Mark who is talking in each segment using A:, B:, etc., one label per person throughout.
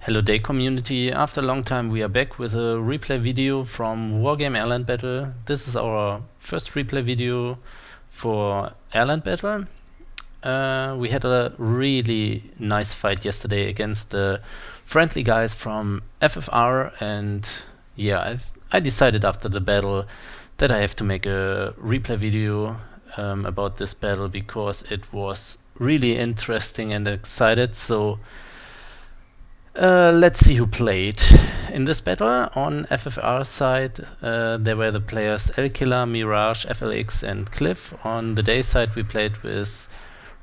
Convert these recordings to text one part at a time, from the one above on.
A: Hello day community, after a long time we are back with a replay video from Wargame-Airland Battle. This is our first replay video for Airland Battle. We had a really nice fight yesterday against the friendly guys from FFR, and yeah, I decided after the battle that I have to make a replay video about this battle because it was really interesting and excited. So let's see who played in this battle. On FFR side, there were the players L-Killer, Mirage, FLX, and Cliff. On the day side, we played with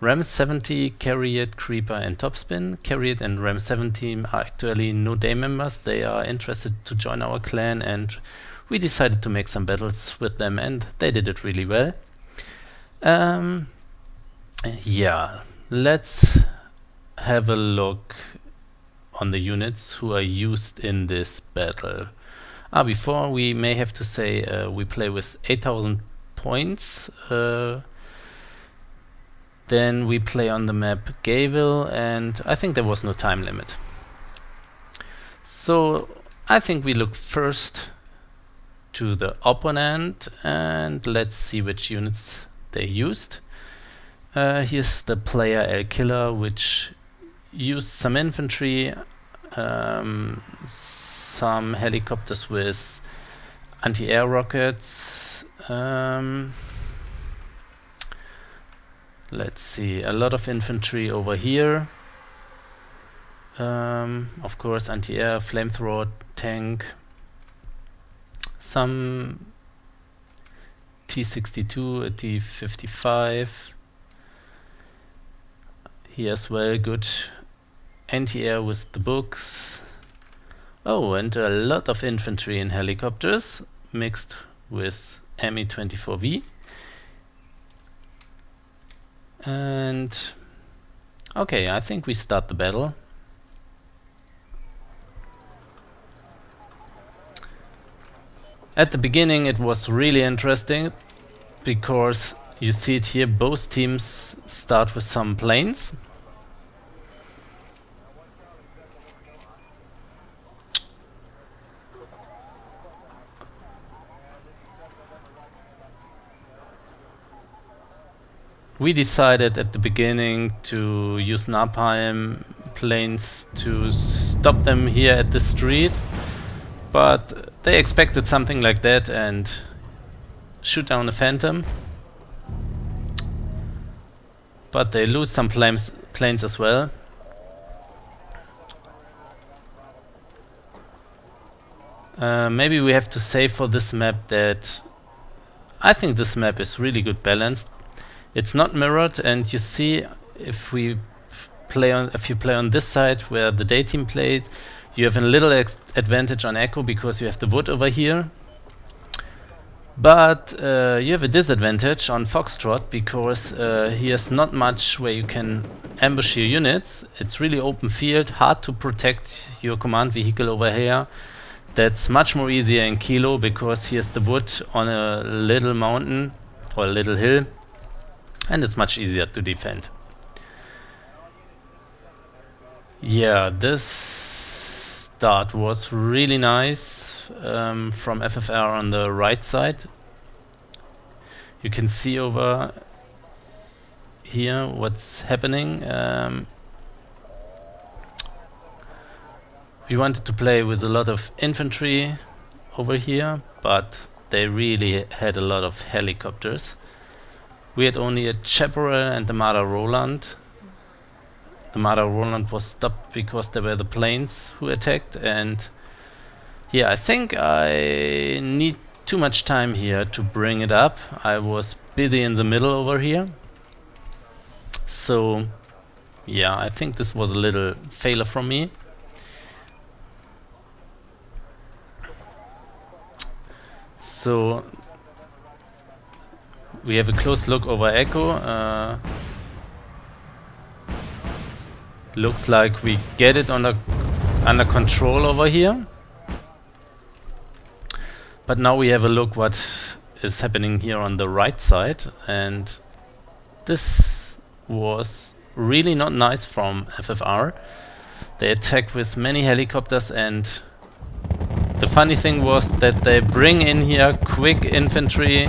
A: Ram70, Carriot, Creeper, and Topspin. Carriot and Ram70 are actually no day members. They are interested to join our clan, and we decided to make some battles with them, and they did it really well. Yeah, let's have a look on the units who are used in this battle. Before, we may have to say we play with 8,000 points. Then we play on the map Gayville, and I think there was no time limit. So I think we look first to the opponent and let's see which units they used. Here's the player L-Killer, which used some infantry, some helicopters with anti-air rockets. Let's see, a lot of infantry over here. Of course, anti-air, flamethrower, tank, some T62, a T55. Here as well, good anti-air with the books. Oh, and a lot of infantry and helicopters mixed with Mi-24V. And okay, I think we start the battle. At the beginning it was really interesting because you see it here, both teams start with some planes. We decided at the beginning to use napalm planes to stop them here at the street, but they expected something like that and shoot down a Phantom. But they lose some planes as well. Maybe we have to say for this map that I think this map is really good balanced. It's not mirrored, and you see if you play on this side where the day team plays, you have a little advantage on echo because you have the wood over here. But you have a disadvantage on Foxtrot because here's not much where you can ambush your units. It's really open field, hard to protect your command vehicle over here. That's much more easier in Kilo because here's the wood on a little mountain or a little hill, and it's much easier to defend. Yeah, this start was really nice from FFR on the right side. You can see over here what's happening. We wanted to play with a lot of infantry over here, but they really had a lot of helicopters. We had only a Chaparral and the Marder Roland. The Marder Roland was stopped because there were the planes who attacked, and yeah, I think I need too much time here to bring it up. I was busy in the middle over here. So yeah, I think this was a little failure from me. So we have a close look over Echo. Looks like we get it under control over here. But now we have a look what is happening here on the right side, and this was really not nice from FFR. They attacked with many helicopters, and the funny thing was that they bring in here quick infantry,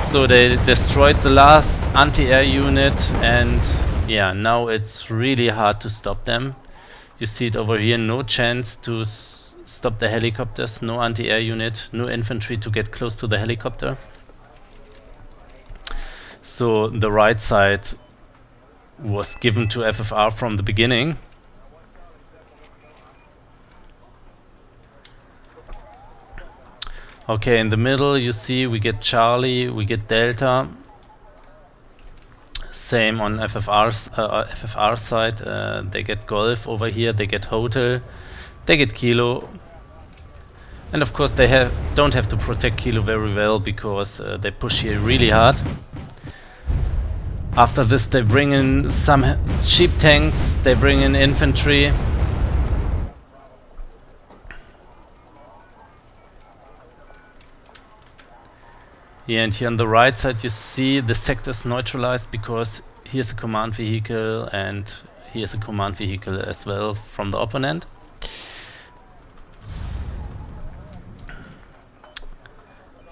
A: so they destroyed the last anti-air unit, and yeah, now it's really hard to stop them. You see it over here, no chance to stop the helicopters, no anti-air unit, no infantry to get close to the helicopter. So the right side was given to FFR from the beginning. Okay, in the middle you see we get Charlie, we get Delta. Same on FFR side, they get Golf over here, they get Hotel, they get Kilo. And of course they don't have to protect Kilo very well, because they push here really hard. After this they bring in some cheap tanks, they bring in infantry. Yeah, and here on the right side you see the sectors neutralized, because here's a command vehicle and here's a command vehicle as well from the opponent.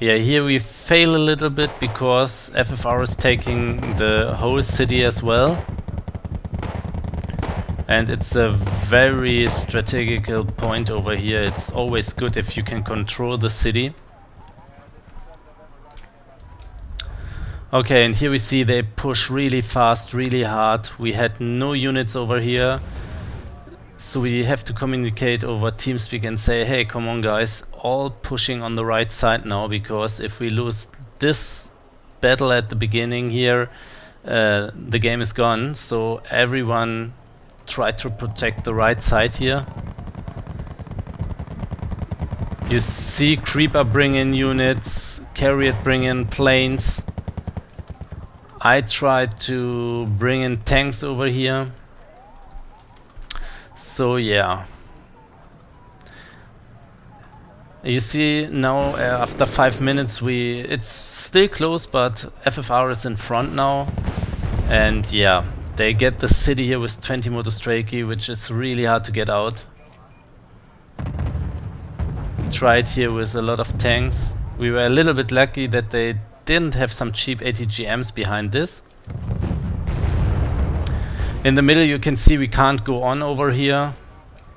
A: Yeah, here we fail a little bit because FFR is taking the whole city as well. And it's a very strategical point over here. It's always good if you can control the city. Okay, and here we see they push really fast, really hard. We had no units over here, so we have to communicate over TeamSpeak and say, hey, come on guys, all pushing on the right side now, because if we lose this battle at the beginning here, the game is gone. So everyone try to protect the right side here. You see Creeper bring in units, Carriot bring in planes. I tried to bring in tanks over here. So yeah. You see now after 5 minutes it's still close, but FFR is in front now. And yeah, they get the city here with 20 Motostraki, which is really hard to get out. Tried here with a lot of tanks. We were a little bit lucky that they didn't have some cheap ATGMs behind this. In the middle you can see we can't go on over here.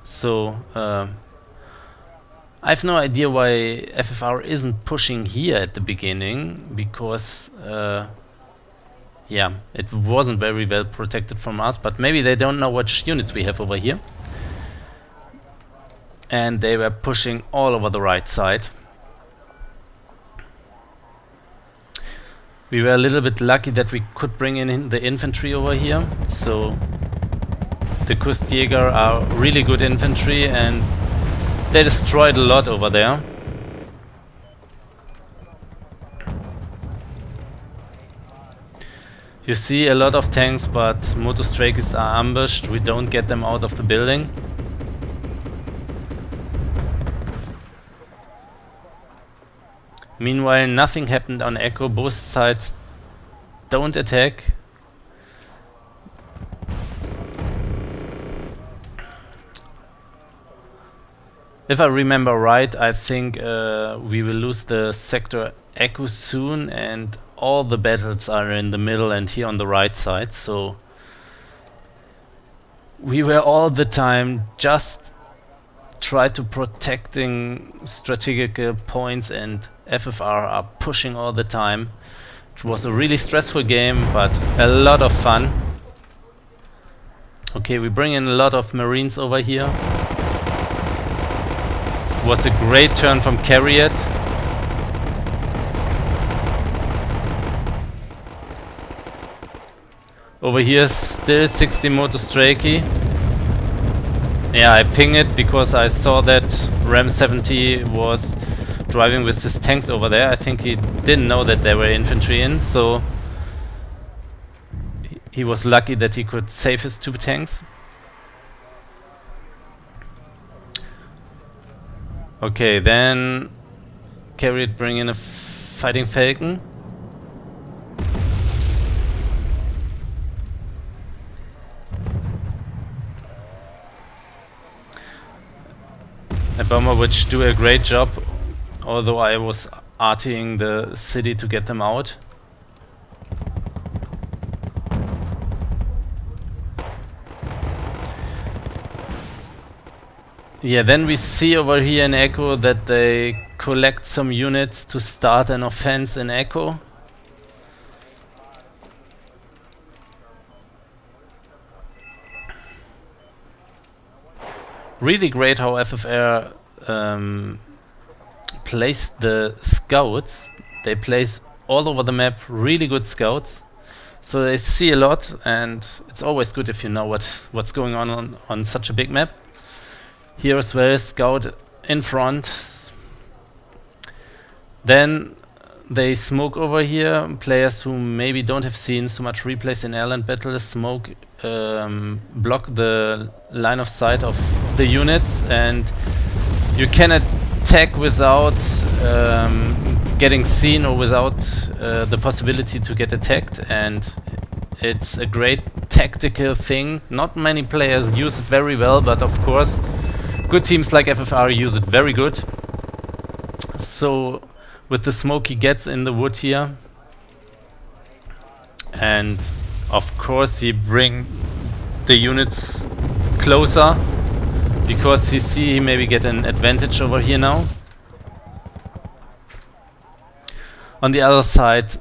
A: So I have no idea why FFR isn't pushing here at the beginning, because yeah, it wasn't very well protected from us, but maybe they don't know which units we have over here. And they were pushing all over the right side. We were a little bit lucky that we could bring in the infantry over here. So the Kustjäger are really good infantry, and they destroyed a lot over there. You see a lot of tanks, but Motostrakis are ambushed. We don't get them out of the building. Meanwhile, nothing happened on Echo. Both sides don't attack. If I remember right, I think we will lose the sector Echo soon, and all the battles are in the middle and here on the right side. So we were all the time just try to protecting strategical points, and FFR are pushing all the time. It was a really stressful game, but a lot of fun. Okay, we bring in a lot of Marines over here. It was a great turn from Carriot. Over here still 60 Motostraki. Yeah, I ping it because I saw that Ram 70 was driving with his tanks over there. I think he didn't know that there were infantry in, so he was lucky that he could save his 2 tanks. Okay, then Carriot bring in a fighting Falcon. A bomber which do a great job, although I was artying the city to get them out. Yeah, then we see over here in Echo that they collect some units to start an offense in Echo. Really great how FFR placed the scouts. They place all over the map really good scouts, so they see a lot, and it's always good if you know what's going on such a big map. Here as well, scout in front. Then they smoke over here. Players who maybe don't have seen so much replays in Airland Battle smoke, block the line of sight of the units, and you can attack without getting seen or without the possibility to get attacked, and it's a great tactical thing. Not many players use it very well, but of course good teams like FFR use it very good. So with the smoke he gets in the wood here, and of course he bring the units closer because he see he maybe get an advantage over here now. On the other side,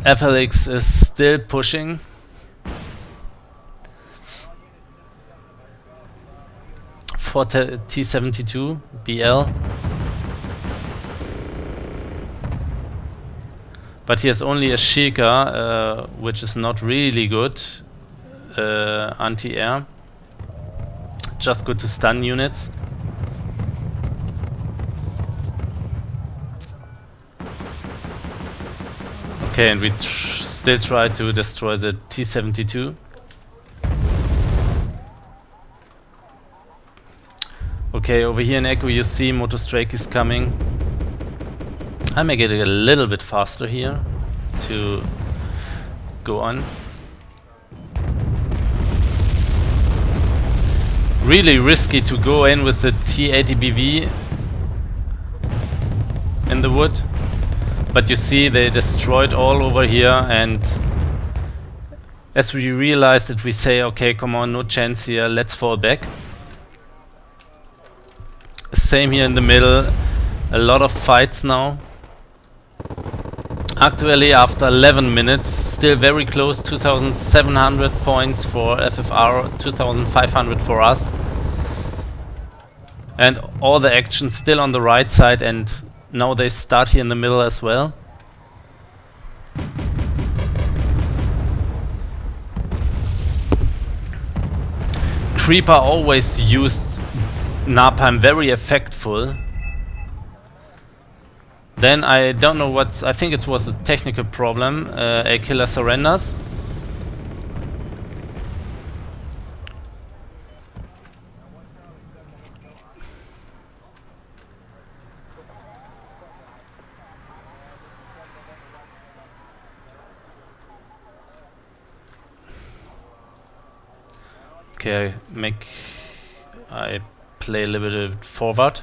A: FLX is still pushing. For T72 BL, but he has only a Shika, which is not really good anti-air, just good to stun units. Okay, and we still try to destroy the T72. Okay, over here in Echo you see Motostrake is coming. I make it a little bit faster here to go on. Really risky to go in with the T80BV in the wood, but you see they destroyed all over here, and as we realized it, we say, okay, come on, no chance here, let's fall back. Same here in the middle, a lot of fights now. Actually, after 11 minutes, still very close, 2,700 points for FFR, 2,500 for us. And all the action still on the right side, and now they start here in the middle as well. Creeper always used napalm very effectful. Then I don't know what's, I think it was a technical problem. A killer surrenders. Okay, I play a little bit forward.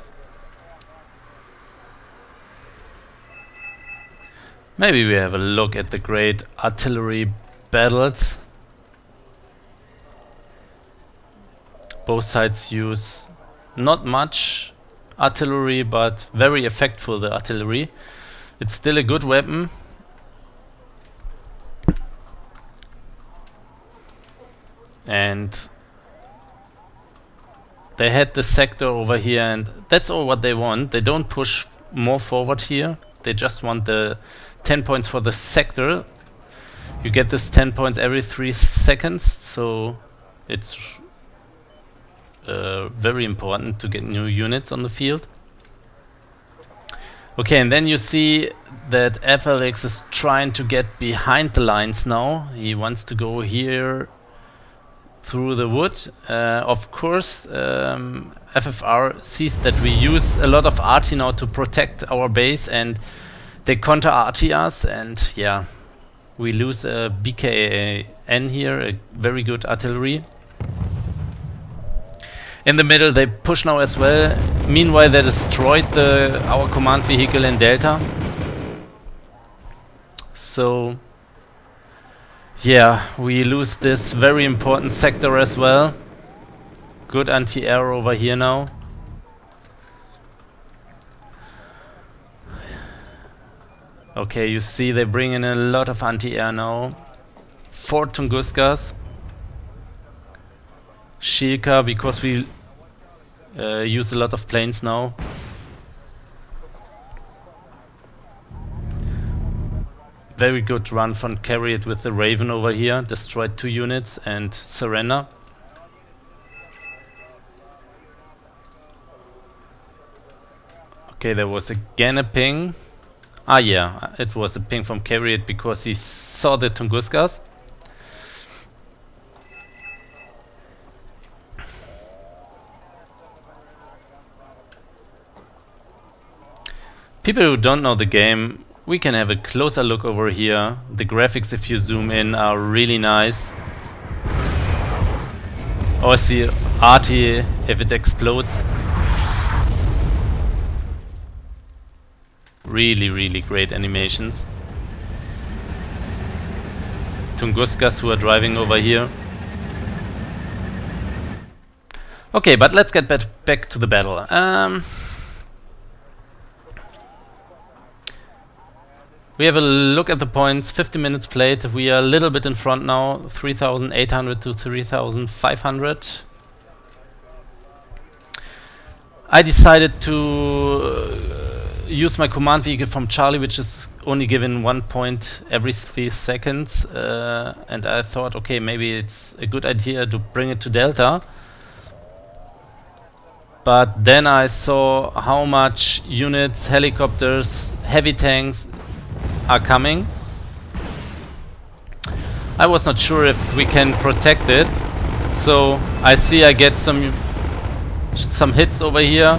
A: Maybe we have a look at the great artillery battles. Both sides use not much artillery, but very effectful, the artillery. It's still a good weapon. And they had the sector over here, and that's all what they want. They don't push more forward here. They just want the 10 points for the sector. You get this 10 points every 3 seconds, so it's very important to get new units on the field. Okay, and then you see that FLX is trying to get behind the lines now. He wants to go here through the wood. Of course, FFR sees that we use a lot of RT now to protect our base, and they counter RT us, and yeah, we lose a BKN here, a very good artillery. In the middle they push now as well. Meanwhile they destroyed our command vehicle in Delta. So yeah, we lose this very important sector as well. Good anti-air over here now. Okay, you see they bring in a lot of anti-air now. 4 Tunguskas. Shilka, because we use a lot of planes now. Very good run from Carriot with the Raven over here. Destroyed 2 units and surrender. Okay, there was again a ping. Ah yeah, it was a ping from Carriot because he saw the Tunguskas. People who don't know the game, we can have a closer look over here. The graphics, if you zoom in, are really nice. Or see arty if it explodes. Really, really great animations. Tunguskas who are driving over here. Okay, but let's get back to the battle. We have a look at the points. 50 minutes played. We are a little bit in front now. 3,800 to 3,500. I decided to use my command vehicle from Charlie, which is only given 1 point every 3 seconds. And I thought, okay, maybe it's a good idea to bring it to Delta. But then I saw how much units, helicopters, heavy tanks are coming. I was not sure if we can protect it, so I see I get some hits over here.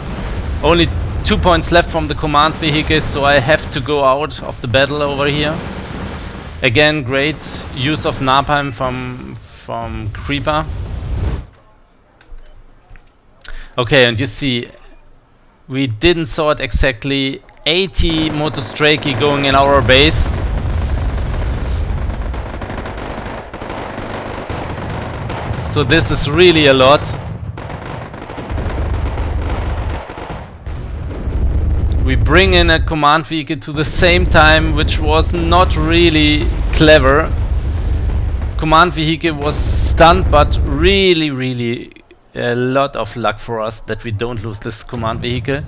A: Only 2 points left from the command vehicle, so I have to go out of the battle over here. Again, great use of napalm from Creeper. Okay, and you see we didn't saw it exactly. 80 Motostraki going in our base. So this is really a lot. We bring in a command vehicle to the same time, which was not really clever. Command vehicle was stunned, but really a lot of luck for us that we don't lose this command vehicle.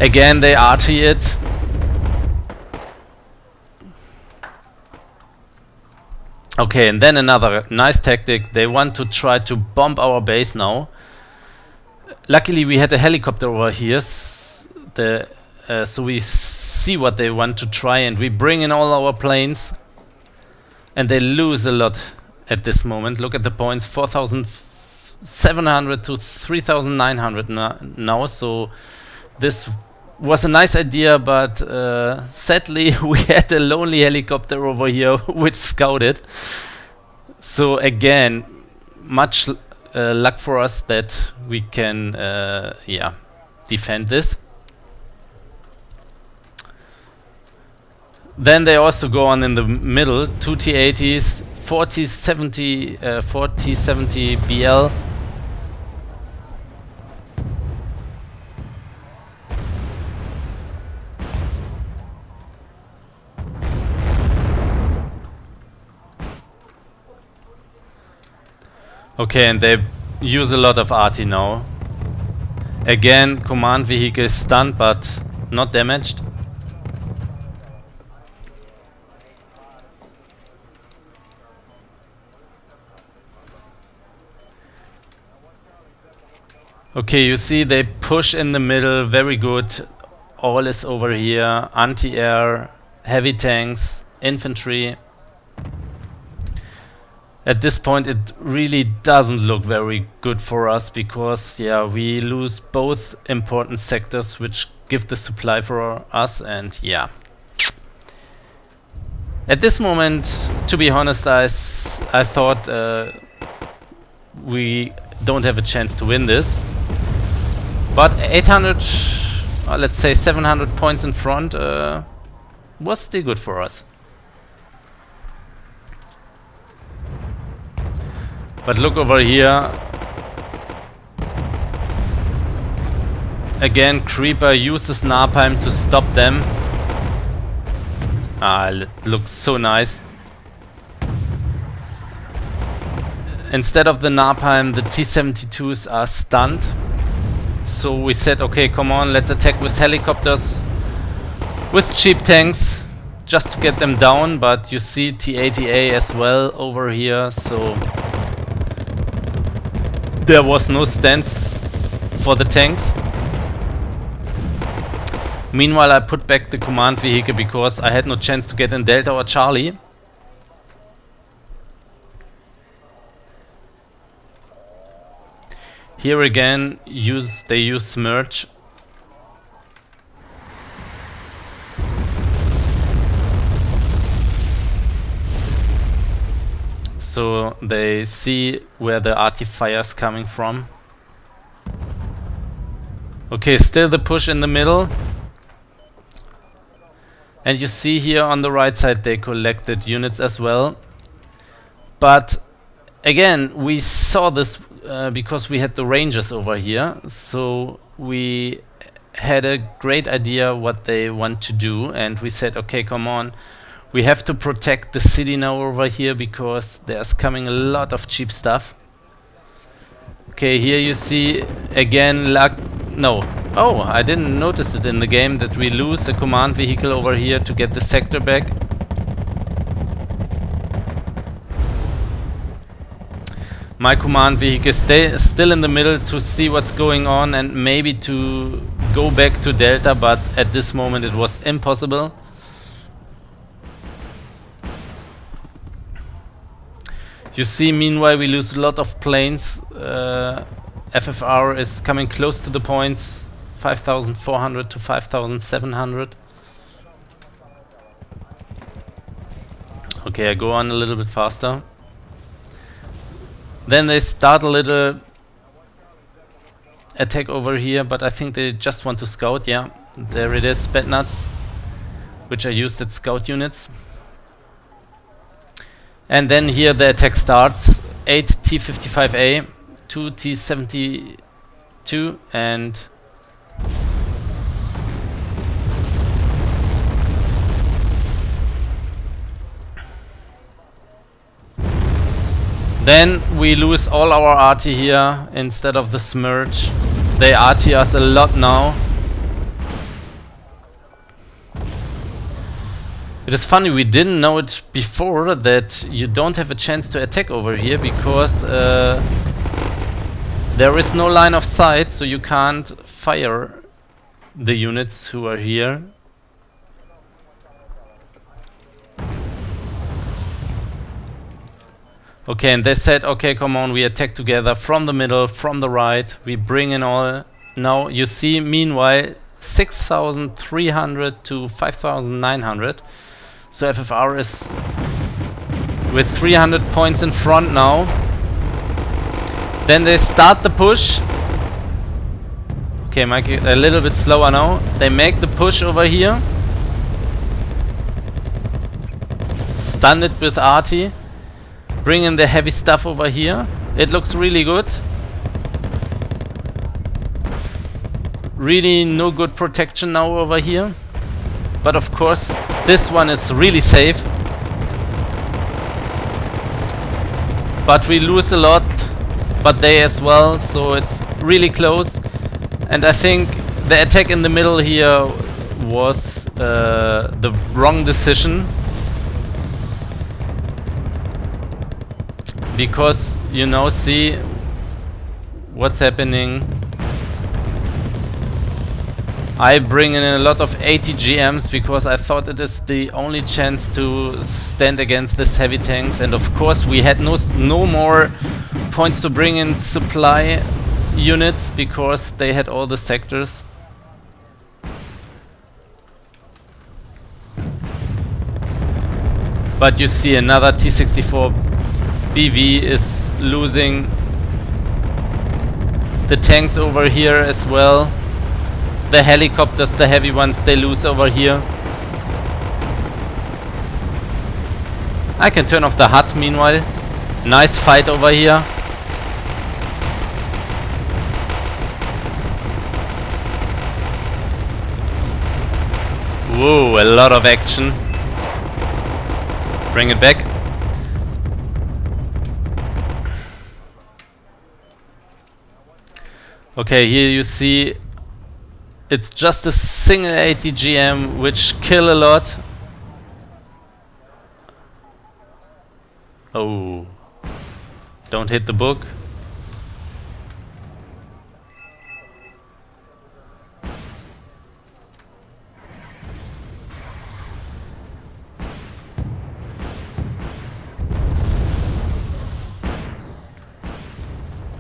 A: Again, they arty it. Okay, and then another nice tactic. They want to try to bomb our base now. Luckily, we had a helicopter over here, so we see what they want to try, and we bring in all our planes. And they lose a lot at this moment. Look at the points, 4,700 to 3,900 now. So this was a nice idea, but sadly we had a lonely helicopter over here which scouted. So again, much luck for us that we can defend this. Then they also go on in the middle, 2 T-80s, 4070 BL. Okay, and they use a lot of arty now. Again, command vehicle stunned but not damaged. Okay, you see they push in the middle, very good. All is over here, anti-air, heavy tanks, infantry. At this point it really doesn't look very good for us because we lose both important sectors which give the supply for us, and at this moment, to be honest, I thought we don't have a chance to win this. But 800, let's say 700 points in front was still good for us. But look over here. Again, Creeper uses Napalm to stop them. It looks so nice. Instead of the Napalm, the T-72s are stunned. So we said, okay, come on, let's attack with helicopters, with cheap tanks, just to get them down. But you see T-80A as well over here, so there was no stand for the tanks. Meanwhile, I put back the command vehicle because I had no chance to get in Delta or Charlie. Here again, they use Smerch. So they see where the RT fire is coming from. Okay, still the push in the middle. And you see here on the right side they collected units as well. But again, we saw this because we had the Rangers over here. So we had a great idea what they want to do. And we said, okay, come on. We have to protect the city now over here because there's coming a lot of cheap stuff. Okay, here you see again no. Oh, I didn't notice it in the game that we lose the command vehicle over here to get the sector back. My command vehicle still in the middle to see what's going on and maybe to go back to Delta, but at this moment it was impossible. You see, meanwhile, we lose a lot of planes. FFR is coming close to the points, 5,400 to 5,700. Okay, I go on a little bit faster. Then they start a little attack over here, but I think they just want to scout. Yeah, there it is, Spetsnaz, which I used at scout units. And then here the attack starts. 8 T-55A, 2 T-72, and then we lose all our RT here instead of the Smerch. They RT us a lot now. It is funny, we didn't know it before that you don't have a chance to attack over here because there is no line of sight, so you can't fire the units who are here. Okay, and they said, okay, come on, we attack together from the middle, from the right, we bring in all. Now you see, meanwhile, 6,300 to 5,900. So FFR is with 300 points in front now. Then they start the push. Okay, make it a little bit slower now. They make the push over here. Stun it with RT. Bring in the heavy stuff over here. It looks really good. Really no good protection now over here. But of course, this one is really safe. But we lose a lot, but they as well, so it's really close. And I think the attack in the middle here was the wrong decision. Because you now see what's happening. I bring in a lot of 80 GMs because I thought it is the only chance to stand against these heavy tanks, and of course we had no more points to bring in supply units because they had all the sectors. But you see another T-64 BV is losing The tanks over here as well. The helicopters, the heavy ones, they lose over here. I can turn off the HUD meanwhile. Nice fight over here. Whoa, a lot of action. Bring it back. Okay, here you see it's just a single ATGM which kill a lot. Oh, don't hit the book.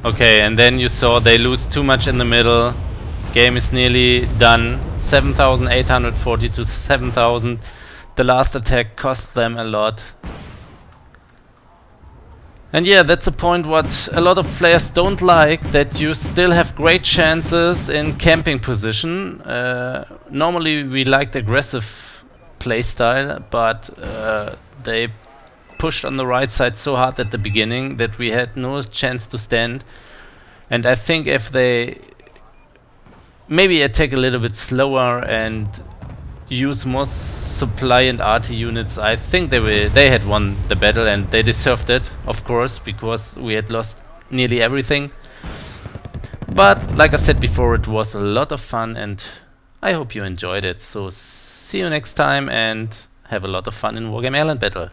A: Okay, and then you saw they lose too much in the middle. Game is nearly done. 7,840 to 7,000. The last attack cost them a lot. And yeah, that's a point what a lot of players don't like, that you still have great chances in camping position. Normally we liked aggressive playstyle, but they pushed on the right side so hard at the beginning that we had no chance to stand. And I think if they maybe attack a little bit slower and use more supply and RT units, I think they had won the battle, and they deserved it, of course, because we had lost nearly everything. But like I said before, it was a lot of fun and I hope you enjoyed it. So see you next time and have a lot of fun in Wargame-Airland Battle.